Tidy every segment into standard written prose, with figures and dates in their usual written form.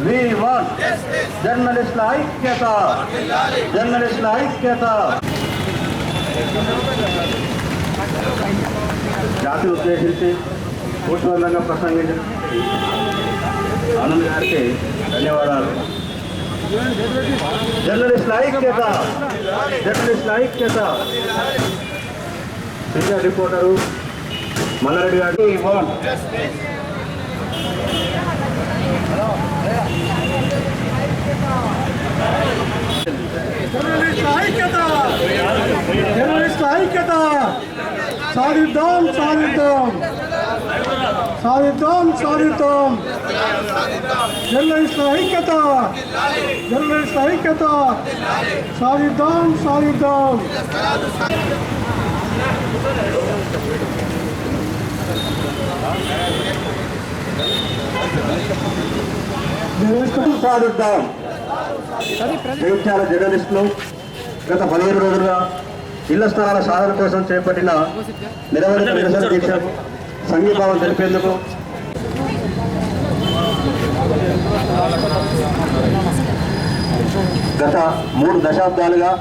We want జర్నలిస్టుల ఐక్యత, జర్నలిస్టుల ఐక్యత. జాతిని ఉద్దేశించి పూర్తివంతంగా ప్రసంగించిన ఆనంద్ గారికి ధన్యవాదాలు. జర్నలిస్టుల ఐక్యత, జర్నలిస్టుల ఐక్యత. సీనియర్ రిపోర్టరు మల్లారెడ్డి గారికి జర్నలిస్టుల ఐక్యత, జర్నలిస్టుల ఐక్యత. సాధిద్దాం, సాధిద్దాం, సాధిద్దాం, సాధిద్దాం. జర్నలిస్టుల ఐక్యత, జర్నలిస్టుల ఐక్యత. సాధిద్దాం, సాధిద్దాం. సాధిద్దాం. జగిత్యాల జర్నలిస్టులు గత 15 రోజులుగా ఇళ్ల స్థలాల సాధన కోసం చేపట్టిన నిరవధిక నిరసన దీక్ష సంఘీభావం తెలిపేందుకు గత 3 దశాబ్దాలుగా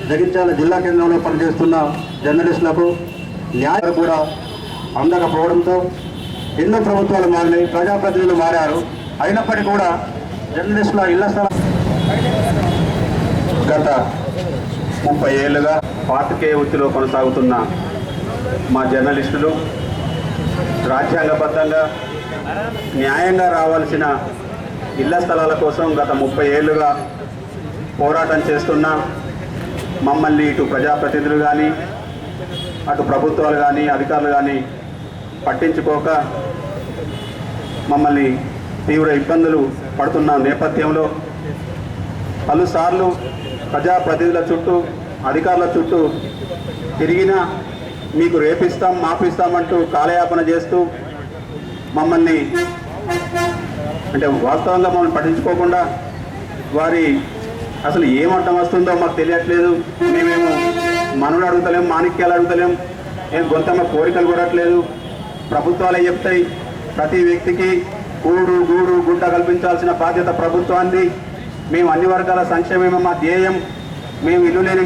జగిత్యాల జిల్లా కేంద్రంలో పనిచేస్తున్న జర్నలిస్టులకు న్యాయం కూడా అందకపోవడంతో ఎన్నో ప్రభుత్వాలు మారినాయి, ప్రజాప్రతినిధులు మారారు. అయినప్పటికీ కూడా జర్నలిస్టుల ఇళ్ల స్థలం గత 30 ఏళ్లుగా పాతికేయ వృత్తిలో కొనసాగుతున్న మా జర్నలిస్టులు రాజ్యాంగబద్ధంగా న్యాయంగా రావాల్సిన ఇళ్ల స్థలాల కోసం గత 30 ఏళ్లుగా పోరాటం చేస్తున్న మమ్మల్ని ఇటు ప్రజాప్రతినిధులు కానీ అటు ప్రభుత్వాలు కానీ అధికారులు కానీ పట్టించుకోక మమ్మల్ని తీవ్ర ఇబ్బందులు పడుతున్న నేపథ్యంలో పలుసార్లు ప్రజాప్రతినిధుల చుట్టూ అధికారుల చుట్టూ తిరిగినా మీకు రేపిస్తాం మాపిస్తామంటూ కాలయాపన చేస్తూ మమ్మల్ని అంటే వాస్తవంగా మమ్మల్ని పట్టించుకోకుండా వారి అసలు ఏమర్థం వస్తుందో మాకు తెలియట్లేదు, మేమేమో మనులు అడుగుతలేం, మాణిక్యాలు అడుగుతలేం, ఏం గొంతమ్మ కోరికలు కూడట్లేదు. ప్రభుత్వాలే చెప్తాయి ప్రతి వ్యక్తికి కూడు గూడు గుడ్డ కల్పించాల్సిన బాధ్యత ప్రభుత్వాన్ని. మేము అన్ని వర్గాల సంక్షేమమే మా ధ్యేయం. మేము ఇల్లు లేని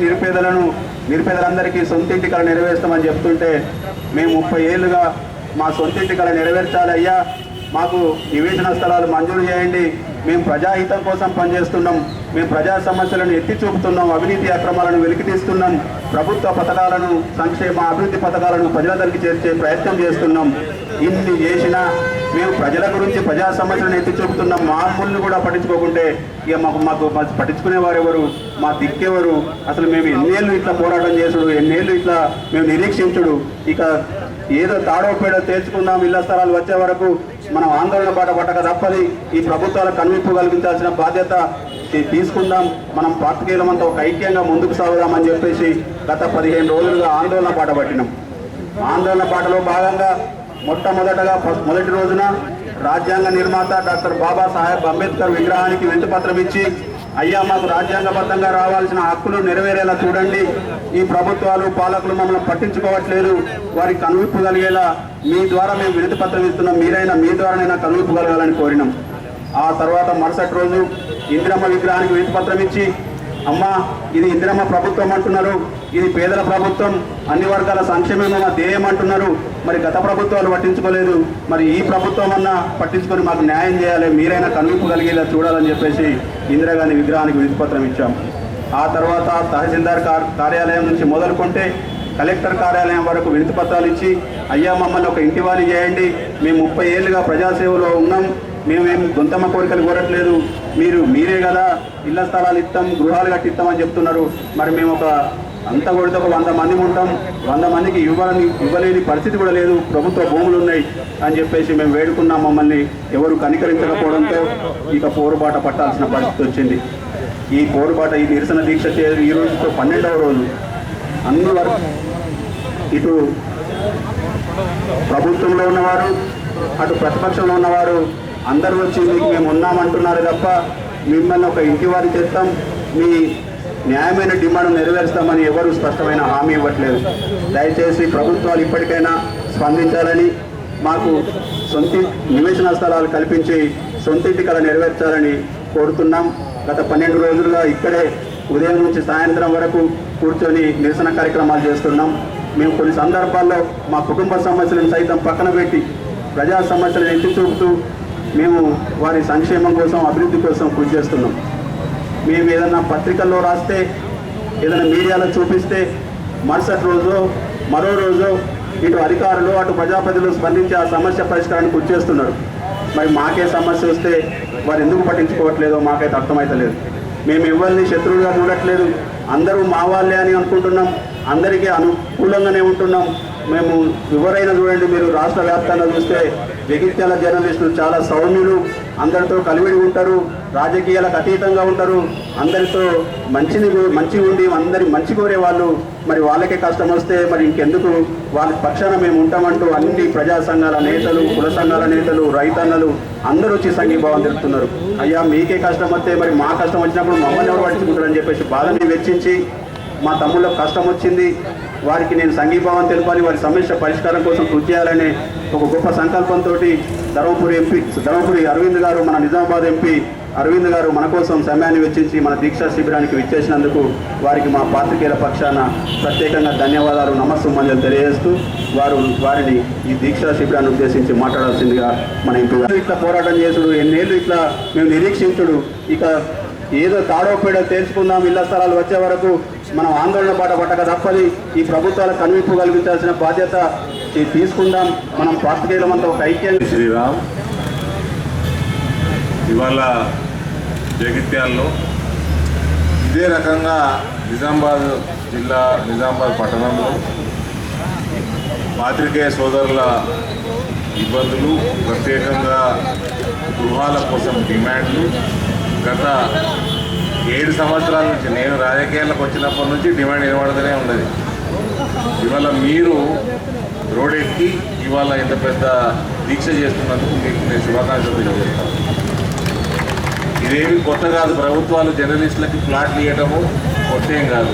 నిరుపేదలందరికీ సొంతింటి కళ నెరవేరుస్తామని చెప్తుంటే మేము 30 ఏళ్ళుగా మా సొంతింటి కళ నెరవేర్చాలి అయ్యా, మాకు నివేశన స్థలాలు మంజూరు చేయండి, మేము ప్రజాహితం కోసం పనిచేస్తున్నాం, మేము ప్రజా సమస్యలను ఎత్తి చూపుతున్నాం, అవినీతి అక్రమాలను వెలికితీస్తున్నాం, ప్రభుత్వ పథకాలను సంక్షేమ అభివృద్ధి పథకాలను ప్రజల దగ్గరికి చేర్చే ప్రయత్నం చేస్తున్నాం. ఇన్ని చేసినా మేము ప్రజల గురించి ప్రజా సమస్యలను ఎత్తి చూపుతున్నాం. మామూలు కూడా పట్టించుకోకుంటే ఇక మాకు పట్టించుకునేవారు ఎవరు, మా దిక్కెవరు? అసలు మేము ఎన్నేళ్ళు ఇట్లా పోరాటం చేసుడు, ఎన్నేళ్ళు ఇట్లా మేము నిరీక్షించుడు. ఇక ఏదో తాడో పేడో తేల్చుకుందాం, ఇళ్ల స్థలాలు వచ్చే వరకు మనం ఆందోళన బాట పట్టక తప్పది. ఈ ప్రభుత్వాల కనువిప్పు కలిగించాల్సిన బాధ్యత తీసుకుందాం. మనం పాతికేయులమంతా ఒక ఐక్యంగా ముందుకు సాగుదామని చెప్పేసి గత 15 రోజులుగా ఆందోళన బాట పట్టినాం. ఆందోళన బాటలో భాగంగా మొట్టమొదటగా మొదటి రోజున రాజ్యాంగ నిర్మాత డాక్టర్ బాబాసాహెబ్ అంబేద్కర్ విగ్రహానికి వినతిపత్రం ఇచ్చి, అయ్యా మాకు రాజ్యాంగబద్ధంగా రావాల్సిన హక్కులు నెరవేరేలా చూడండి, ఈ ప్రభుత్వాలు పాలకులు మమ్మల్ని పట్టించుకోవట్లేదు, వారికి కనువిప్పు కలిగేలా మీ ద్వారా మేము వినతిపత్రం ఇస్తున్నాం, మీరైనా మీ ద్వారానైనా కనువిప్పు కలగాలని కోరినాం. ఆ తర్వాత మరుసటి రోజు ఇందిరమ్మ విగ్రహానికి వినతిపత్రం ఇచ్చి, అమ్మా ఇది ఇందిరమ్మ ప్రభుత్వం అంటున్నారు, ఇది పేదల ప్రభుత్వం, అన్ని వర్గాల సంక్షేమమే మా ధ్యేయం అంటున్నారు, మరి గత ప్రభుత్వాలు పట్టించుకోలేదు, మరి ఈ ప్రభుత్వం అన్నా పట్టించుకొని మాకు న్యాయం చేయాలి, మీరైనా కనువిప్పు కలిగేలా చూడాలని చెప్పేసి ఇందిరాగాంధీ విగ్రహానికి వినతిపత్రం ఇచ్చాం. ఆ తర్వాత తహసీల్దార్ కార్యాలయం నుంచి మొదలుకుంటే కలెక్టర్ కార్యాలయం వరకు వినతిపత్రాలు ఇచ్చి, అయ్యా మమ్మల్ని ఒక ఇంటివాళి చేయండి, మేము 30 ఏళ్ళుగా ప్రజాసేవలో ఉన్నాం, మేమేం గొంతమ్మ కోరికలు కోరట్లేదు, మీరే కదా ఇళ్ల స్థలాలు ఇస్తాం గృహాలు కట్టిస్తామని చెప్తున్నారు, మరి మేము అంతా కొడితే ఒక 100 మంది ఉంటాం, 100 మందికి ఇవ్వలేని పరిస్థితి కూడా లేదు, ప్రభుత్వ భూములు ఉన్నాయి అని చెప్పేసి మేము వేడుకున్నాం. మమ్మల్ని ఎవరు కనికరించకపోవడంతో ఇక పోరుబాట పట్టాల్సిన పరిస్థితి వచ్చింది. ఈ పోరుబాట ఈ నిరసన దీక్ష ఈ రోజుతో 12వ రోజు. అన్ని వరకు ఇటు ప్రభుత్వంలో ఉన్నవారు అటు ప్రతిపక్షంలో ఉన్నవారు అందరూ వచ్చి మీకు మేము ఉన్నామంటున్నారు తప్ప మిమ్మల్ని ఒక ఇంటి వారి చేస్తాం, మీ న్యాయమైన డిమాండ్ నెరవేరుస్తామని ఎవరు స్పష్టమైన హామీ ఇవ్వట్లేదు. దయచేసి ప్రభుత్వాలు ఇప్పటికైనా స్పందించాలని, మాకు సొంత నివేశన స్థలాలు కల్పించి సొంతింటి కళ నెరవేర్చాలని కోరుతున్నాం. గత 12 రోజులుగా ఇక్కడే ఉదయం నుంచి సాయంత్రం వరకు కూర్చొని నిరసన కార్యక్రమాలు చేస్తున్నాం. మేము కొన్ని సందర్భాల్లో మా కుటుంబ సమస్యలను సైతం పక్కన పెట్టి ప్రజా సమస్యలను ఎత్తి చూపుతూ మేము వారి సంక్షేమం కోసం, అభివృద్ధి కోసం కృషి చేస్తున్నాం. మేము ఏదైనా పత్రికల్లో రాస్తే, ఏదైనా మీడియాలో చూపిస్తే మరుసటి రోజు మరో రోజు ఇటు అధికారులు అటు ప్రజాప్రతినిధులు స్పందించి ఆ సమస్య పరిష్కారానికి కృషి చేస్తున్నారు. మరి మాకే సమస్య వస్తే వారు ఎందుకు పట్టించుకోవట్లేదో మాకైతే అర్థమవుతలేదు. మేము ఎవరిని శత్రువులుగా చూడట్లేదు, అందరూ మా వాళ్ళే అని అనుకుంటున్నాం, అందరికీ అనుకూలంగానే ఉంటున్నాం. మేము ఎవరైనా చూడండి, మీరు రాష్ట్ర వ్యాప్తంగా చూస్తే జగిత్యాల జర్నలిస్టులు చాలా సౌమ్యులు, అందరితో కలివిడి ఉంటారు, రాజకీయాలకు అతీతంగా ఉంటారు, అందరితో మంచిగా ఉండి అందరి మంచి కోరే వాళ్ళు. మరి వాళ్ళకే కష్టం వస్తే మరి ఇంకెందుకు వాళ్ళ పక్షాన మేము ఉంటామంటూ అన్ని ప్రజా సంఘాల నేతలు, కుల సంఘాల నేతలు, రైతన్నలు అందరూ వచ్చి సంఘీభావం తెలుపుతున్నారు. అయ్యా మీకే కష్టం వస్తే మరి మా కష్టం వచ్చినప్పుడు మమ్మల్ని ఎవరు పట్టించుకుంటారని చెప్పేసి బాధని వెచ్చించి, మా తమ్ముళ్ళకు కష్టం వచ్చింది, వారికి నేను సంఘీభావం తెలపాలి, వారి సమస్య పరిష్కారం కోసం కృషి చేయాలనే ఒక గొప్ప సంకల్పంతో ధర్మపురి అరవింద్ గారు, మన నిజామాబాద్ ఎంపీ అరవింద్ గారు మన కోసం సమయాన్ని వెచ్చించి మన దీక్షా శిబిరానికి విచ్చేసినందుకు వారికి మా పాత్రికేయుల పక్షాన ప్రత్యేకంగా ధన్యవాదాలు, నమస్సుమంజలు తెలియజేస్తూ వారిని ఈ దీక్షా శిబిరాన్ని ఉద్దేశించి మాట్లాడాల్సిందిగా మన ఎంపీ గారు. ఇట్లా పోరాటం చేసుడు, ఎన్నేళ్ళు ఇట్లా మేము నిరీక్షించుడు, ఇక ఏదో తాడో పేడో తేల్చుకుందాం, ఇళ్ల స్థలాలు వచ్చే వరకు మనం ఆందోళన బాట పట్టక తప్పది. ఈ ప్రభుత్వాల కనువిప్పు కల్పించాల్సిన బాధ్యత తీసుకుందాం. మనం పాత్రికేయులమంతా ఒక ఐక్యంగా. శ్రీరామ్, ఇవాళ జగిత్యాల్లో ఇదే రకంగా నిజామాబాద్ జిల్లా, నిజామాబాద్ పట్టణంలో పాత్రికేయ సోదరుల ఇబ్బందులు, ప్రత్యేకంగా గృహాల కోసం డిమాండ్లు గత 7 సంవత్సరాల నుంచి, నేను రాజకీయాలకు వచ్చినప్పటి నుంచి డిమాండ్ వినబడుతూనే ఉన్నది. ఇవాళ మీరు రోడెక్కి ఇవాళ ఇంత పెద్ద దీక్ష చేస్తున్నందుకు మీకు నేను శుభాకాంక్షలు తెలియజేస్తాను. ఇదేమి కొత్త కాదు. ప్రభుత్వాలు జర్నలిస్టులకి ప్లాట్లు ఇవ్వటము కొత్త ఏం కాదు.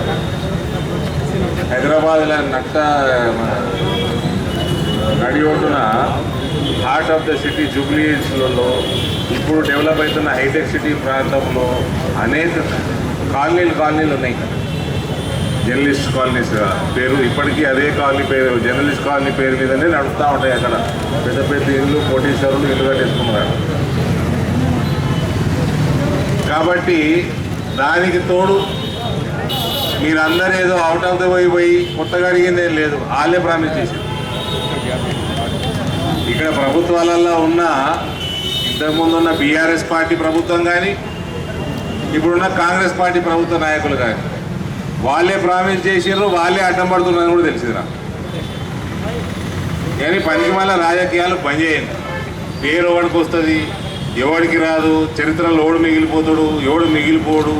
హైదరాబాద్లో నడి ఒడ్డున హార్ట్ ఆఫ్ ద సిటీ జూబ్లీహిల్స్లలో, ఇప్పుడు డెవలప్ అవుతున్న హైటెక్ సిటీ ప్రాంతంలో అనేక కాలనీలు ఉన్నాయి. జర్నలిస్ట్ కాలనీస్ పేరు ఇప్పటికీ అదే కాలనీ పేరు, జర్నలిస్ట్ కాలనీ పేరు మీదనే నడుస్తూ ఉంటాయి. అక్కడ పెద్ద పెద్ద ఇల్లు, కోటీశ్వరులు ఇల్లు కట్టేసుకున్నారు. కాబట్టి దానికి తోడు మీరందరూ ఏదో అవుట్ ఆఫ్ ద వై పోయి కొత్తగా అడిగిందేం లేదు, వాళ్ళే ప్రామిస్ చేశారు. ఇక్కడ ప్రభుత్వాలలో ఉన్న, ఇంతకుముందు ఉన్న బీఆర్ఎస్ పార్టీ ప్రభుత్వం కానీ, ఇప్పుడున్న కాంగ్రెస్ పార్టీ ప్రభుత్వ నాయకులు కానీ వాళ్ళే ప్రామిస్ చేసారు, వాళ్ళే అడ్డం పడుతున్నారని కూడా తెలిసింది నాకు. కానీ పనికి మళ్ళీ రాజకీయాలు పనిచేయండి. పేరు ఎవరికి వస్తుంది, ఎవడికి రాదు, చరిత్రలో ఎవడు మిగిలిపోతాడు, ఎవడు మిగిలిపోడు,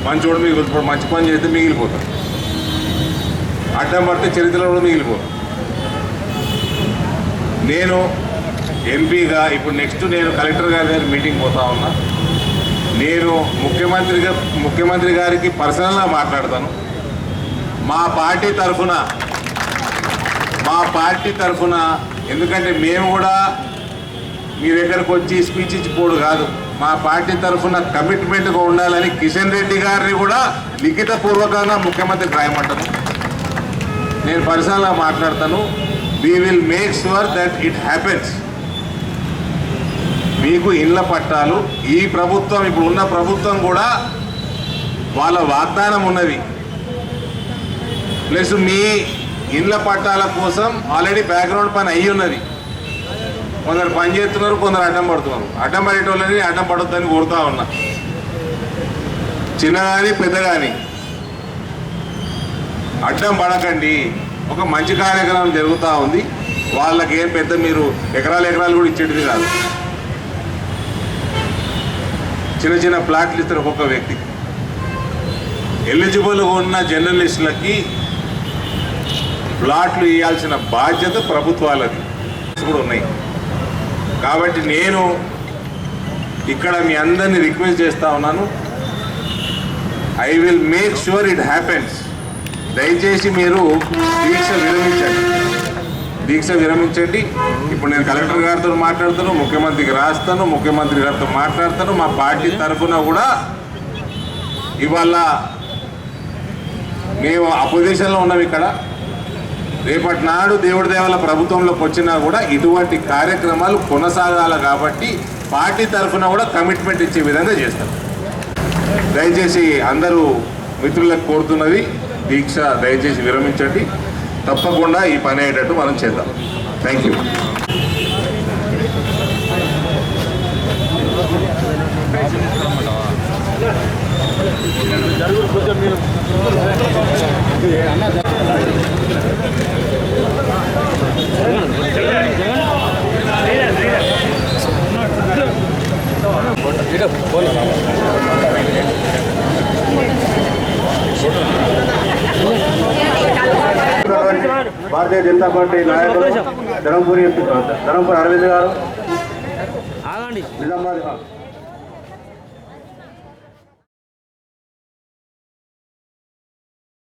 మంచోడు మిగిలిపోడు, మంచి పని చేస్తే మిగిలిపోతాడు, అడ్డం పడితే చరిత్రలో కూడా మిగిలిపోతాడు. నేను ఎంపీగా ఇప్పుడు నెక్స్ట్ నేను కలెక్టర్ గారి దగ్గర మీటింగ్ పోతా ఉన్నా. నేను ముఖ్యమంత్రి గారికి పర్సనల్గా మాట్లాడతాను. మా పార్టీ తరఫున ఎందుకంటే మేము కూడా మీ దగ్గరకు వచ్చి స్పీచ్ ఇచ్చిపోడు కాదు, మా పార్టీ తరఫున కమిట్మెంట్గా ఉండాలని కిషన్ రెడ్డి గారిని కూడా లిఖితపూర్వకంగా ముఖ్యమంత్రికి రాయమంటాను. నేను పర్సనల్గా మాట్లాడతాను. We will make sure that it happens. మీకు ఇళ్ల పట్టాలు ఈ ప్రభుత్వం, ఇప్పుడు ఉన్న ప్రభుత్వం కూడా వాళ్ళ వాగ్దానం ఉన్నది. ప్లస్ మీ ఇళ్ల పట్టాల కోసం ఆల్రెడీ బ్యాక్గ్రౌండ్ పని అయ్యి ఉన్నది. కొందరు పని చేస్తున్నారు, కొందరు అడ్డం పడుతున్నారు. అడ్డం పడేటోళ్ళని అడ్డం పడొద్దని కోరుతా ఉన్నా. చిన్న కానీ పెద్ద కానీ అడ్డం పడకండి. ఒక మంచి కార్యక్రమం జరుగుతూ ఉంది. వాళ్ళకి ఏం పెద్ద మీరు ఎకరాలు కూడా ఇచ్చేటిది కాదు. చిన్న ప్లాట్లు ఇస్తారు ఒక్కొక్క వ్యక్తికి. ఎలిజిబుల్గా ఉన్న జర్నలిస్టులకి ప్లాట్లు ఇవ్వాల్సిన బాధ్యత ప్రభుత్వాలది కూడా ఉన్నాయి. కాబట్టి నేను ఇక్కడ మీ అందరినీ రిక్వెస్ట్ చేస్తూ ఉన్నాను, I will make sure it happens. దయచేసి మీరు దీక్ష విరమించండి. ఇప్పుడు నేను కలెక్టర్ గారితో మాట్లాడతాను, ముఖ్యమంత్రికి రాస్తాను, ముఖ్యమంత్రి గారితో మాట్లాడతాను. మా పార్టీ తరఫున కూడా ఇవాళ మేము అపోజిషన్లో ఉన్నాం. ఇక్కడ రేపటి నాడు దేవుడి దేవాల ప్రభుత్వంలోకి వచ్చినా కూడా ఇటువంటి కార్యక్రమాలు కొనసాగాలి కాబట్టి పార్టీ తరఫున కూడా కమిట్మెంట్ ఇచ్చే విధంగా చేస్తాం. దయచేసి అందరూ మిత్రులకు కోరుతున్నది, దీక్ష దయచేసి విరమించండి. తప్పకుండా ఈ పని అయ్యేటట్టు మనం చేద్దాం. Thank you. Bharatiya Janata party నాయకులు ధరంపూర్ అరవింద్ గారు నిజామాబాద్